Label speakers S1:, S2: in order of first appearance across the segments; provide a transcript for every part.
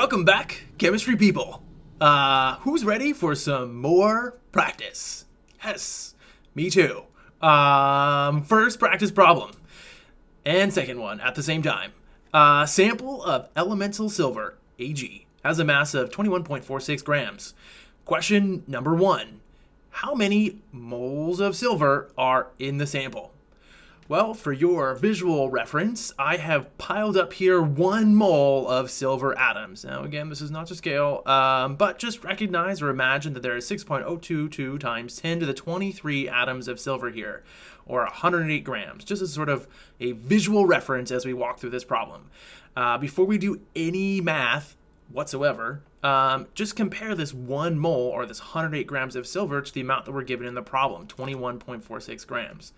S1: Welcome back, chemistry people. Who's ready for some more practice? Yes, me too. First practice problem, and second one at the same time. Sample of elemental silver, Ag, has a mass of 21.46 grams. Question number 1. How many moles of silver are in the sample? Well, for your visual reference, I have piled up here 1 mole of silver atoms. Now, again, this is not to scale, but just recognize or imagine that there is 6.022 times 10 to the 23 atoms of silver here, or 108 grams, just as sort of a visual reference as we walk through this problem. Before we do any math whatsoever, just compare this 1 mole, or this 108 grams of silver, to the amount that we're given in the problem, 21.46 grams.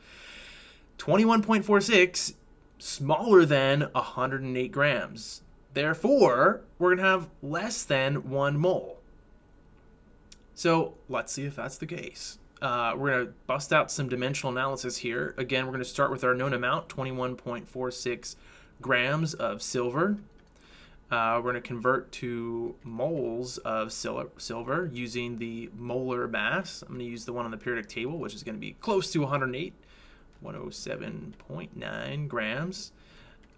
S1: 21.46, smaller than 108 grams. Therefore, we're going to have less than 1 mole. So let's see if that's the case. We're going to bust out some dimensional analysis here. Again, we're going to start with our known amount, 21.46 grams of silver. We're going to convert to moles of silver using the molar mass. I'm going to use the one on the periodic table, which is going to be close to 108. 107.9 grams.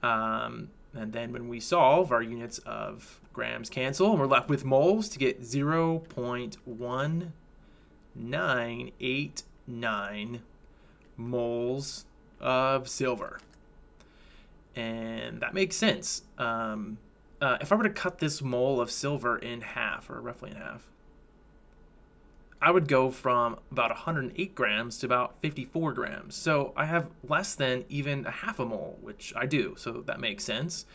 S1: And then when we solve, our units of grams cancel, and we're left with moles to get 0.1989 moles of silver. And that makes sense. If I were to cut this mole of silver in half, or roughly in half, I would go from about 108 grams to about 54 grams. So I have less than even a half a mole, which I do, so that makes sense.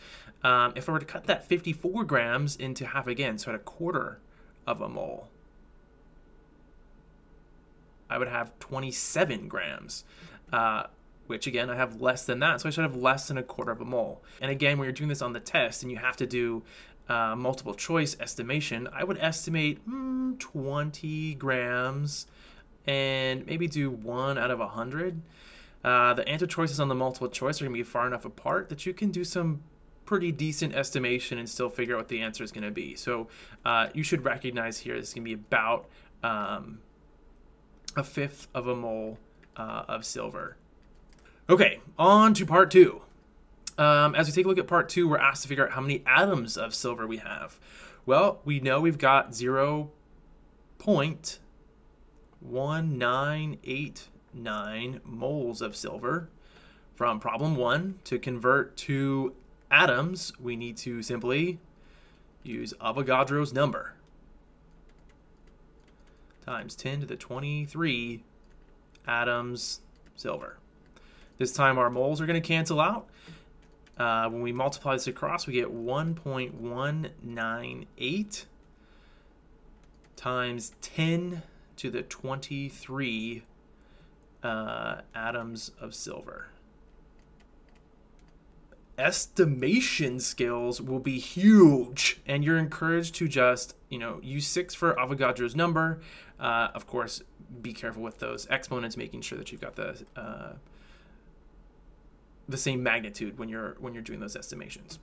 S1: If I were to cut that 54 grams into half again, so at a quarter of a mole, I would have 27 grams, which again, I have less than that, so I should have less than a quarter of a mole. And again, when you're doing this on the test and you have to do multiple choice estimation, I would estimate 20 grams and maybe do 1 out of 100. The answer choices on the multiple choice are going to be far enough apart that you can do some pretty decent estimation and still figure out what the answer is going to be. So you should recognize here this is going to be about 1/5 of a mole of silver. Okay, on to part 2. As we take a look at part 2, we're asked to figure out how many atoms of silver we have. Well, we know we've got 0.1989 moles of silver. From problem 1, to convert to atoms, we need to simply use Avogadro's number times 10 to the 23 atoms silver. This time our moles are going to cancel out. When we multiply this across, we get 1.198 times 10 to the 23 atoms of silver. Estimation skills will be huge, and you're encouraged to just, use 6 for Avogadro's number. Of course, be careful with those exponents, making sure that you've got the same magnitude when you're doing those estimations.